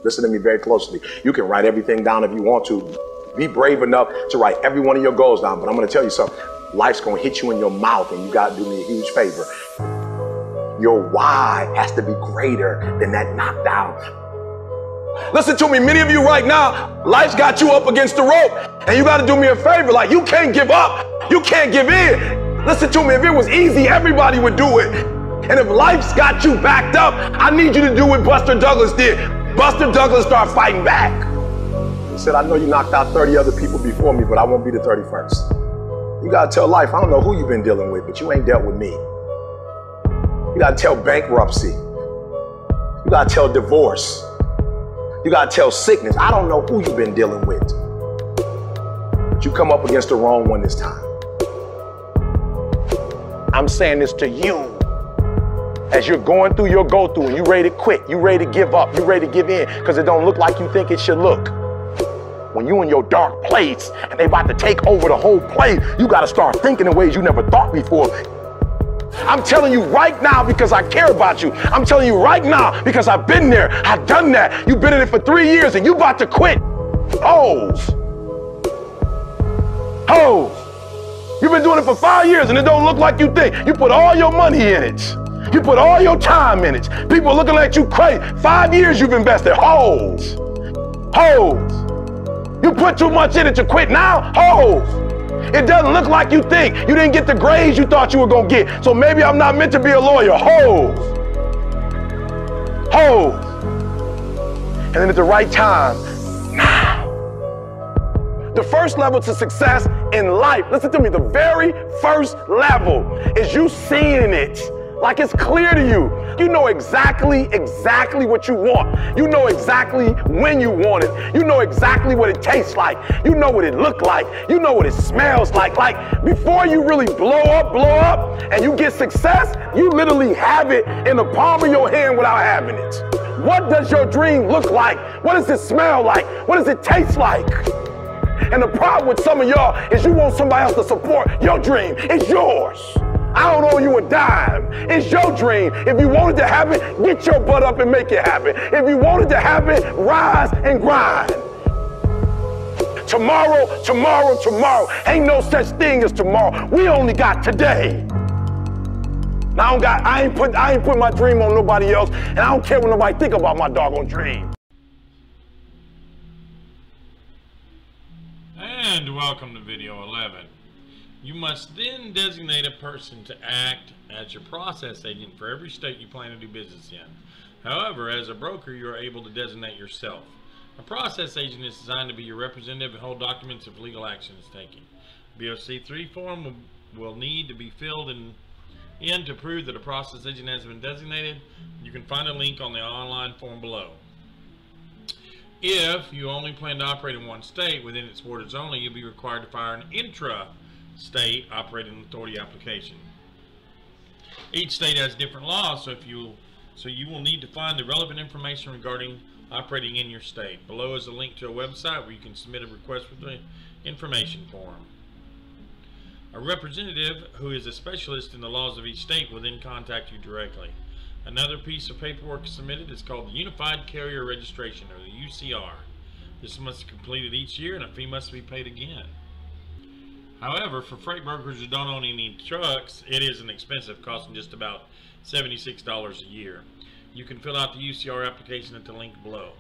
Listen to me very closely. You can write everything down if you want to. Be brave enough to write every one of your goals down. But I'm going to tell you something. Life's going to hit you in your mouth, and you got to do me a huge favor. Your why has to be greater than that knockdown. Listen to me, many of you right now, life's got you up against the rope, and you got to do me a favor. Like, you can't give up. You can't give in. Listen to me, if it was easy, everybody would do it. And if life's got you backed up, I need you to do what Buster Douglas did. Buster Douglas started fighting back. He said, I know you knocked out 30 other people before me, but I won't be the 31st. You got to tell life, I don't know who you've been dealing with, but you ain't dealt with me. You got to tell bankruptcy. You got to tell divorce. You got to tell sickness. I don't know who you've been dealing with, but you come up against the wrong one this time. I'm saying this to you. As you're going through your go-through and you ready to quit, you ready to give up, you ready to give in because it don't look like you think it should look. When you in your dark place and they about to take over the whole place, you got to start thinking in ways you never thought before. I'm telling you right now because I care about you. I'm telling you right now because I've been there. I've done that. You've been in it for 3 years and you about to quit. Hoes. You've been doing it for 5 years and it don't look like you think. You put all your money in it. You put all your time in it. People are looking at you crazy. 5 years you've invested. Hoes. You put too much in it to quit now? Hoes. It doesn't look like you think. You didn't get the grades you thought you were going to get. So maybe I'm not meant to be a lawyer. Hoes. And then at the right time, now. The first level to success in life, listen to me, the very first level is you seeing it. Like it's clear to you. You know exactly what you want. You know exactly when you want it. You know exactly what it tastes like. You know what it look like. You know what it smells like. Like before you really blow up, and you get success, you literally have it in the palm of your hand without having it. What does your dream look like? What does it smell like? What does it taste like? And the problem with some of y'all is you want somebody else to support your dream. It's yours. I don't owe you a dime. It's your dream. If you wanted to happen, get your butt up and make it happen. If you wanted to happen, rise and grind. Tomorrow. Ain't no such thing as tomorrow. We only got today. Now I ain't put my dream on nobody else, and I don't care what nobody think about my doggone dream. And welcome to video 11. You must then designate a person to act as your process agent for every state you plan to do business in. However, as a broker, you are able to designate yourself. A process agent is designed to be your representative and hold documents if legal action is taken. BOC3 form will need to be filled in to prove that a process agent has been designated. You can find a link on the online form below. If you only plan to operate in one state within its borders only, you'll be required to file an intra-state operating authority application. Each state has different laws, so you will need to find the relevant information regarding operating in your state. Below is a link to a website where you can submit a request for the information form. A representative who is a specialist in the laws of each state will then contact you directly. Another piece of paperwork submitted is called the Unified Carrier Registration, or the UCR. This must be completed each year and a fee must be paid again. However, for freight brokers who don't own any trucks, it is an expensive, costing just about $76 a year. You can fill out the UCR application at the link below.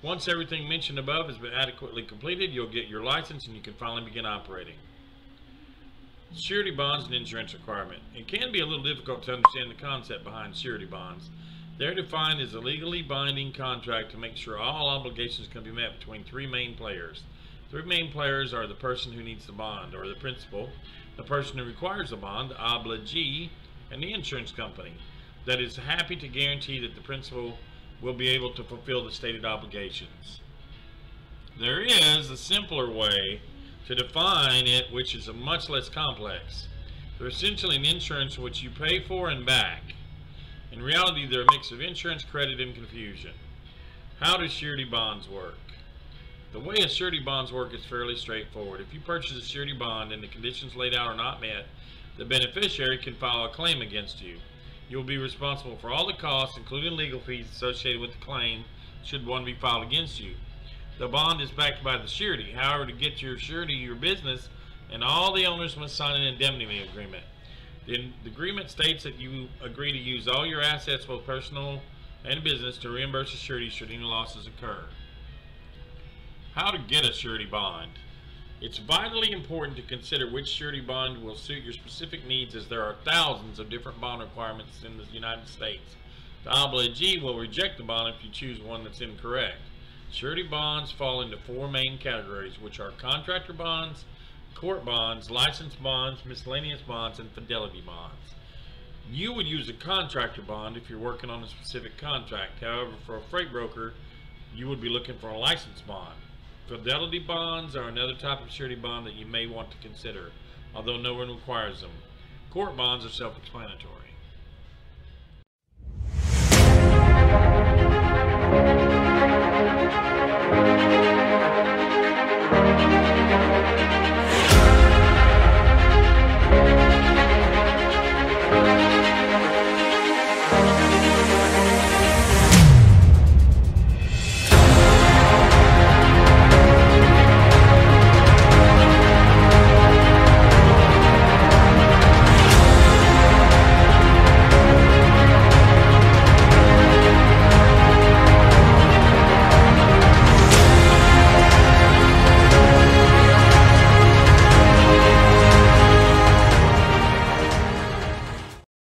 Once everything mentioned above has been adequately completed, you'll get your license and you can finally begin operating. Surety bonds and insurance requirement. It can be a little difficult to understand the concept behind surety bonds. They're defined as a legally binding contract to make sure all obligations can be met between three main players. Three main players are the person who needs the bond, or the principal, the person who requires the bond, the obligee, and the insurance company that is happy to guarantee that the principal will be able to fulfill the stated obligations. There is a simpler way to define it, which is much less complex. They're essentially an insurance which you pay for and back. In reality, they're a mix of insurance, credit, and confusion. How do surety bonds work? The way a surety bonds work is fairly straightforward. If you purchase a surety bond and the conditions laid out are not met, the beneficiary can file a claim against you. You will be responsible for all the costs, including legal fees associated with the claim, should one be filed against you. The bond is backed by the surety. However, to get your surety, your business and all the owners must sign an indemnity agreement. The agreement states that you agree to use all your assets, both personal and business, to reimburse the surety should any losses occur. How to get a surety bond. It's vitally important to consider which surety bond will suit your specific needs, as there are thousands of different bond requirements in the United States. The obligee will reject the bond if you choose one that's incorrect. Surety bonds fall into four main categories, which are contractor bonds, court bonds, license bonds, miscellaneous bonds, and fidelity bonds. You would use a contractor bond if you're working on a specific contract. However, for a freight broker, you would be looking for a license bond. Fidelity bonds are another type of surety bond that you may want to consider, although no one requires them. Court bonds are self-explanatory.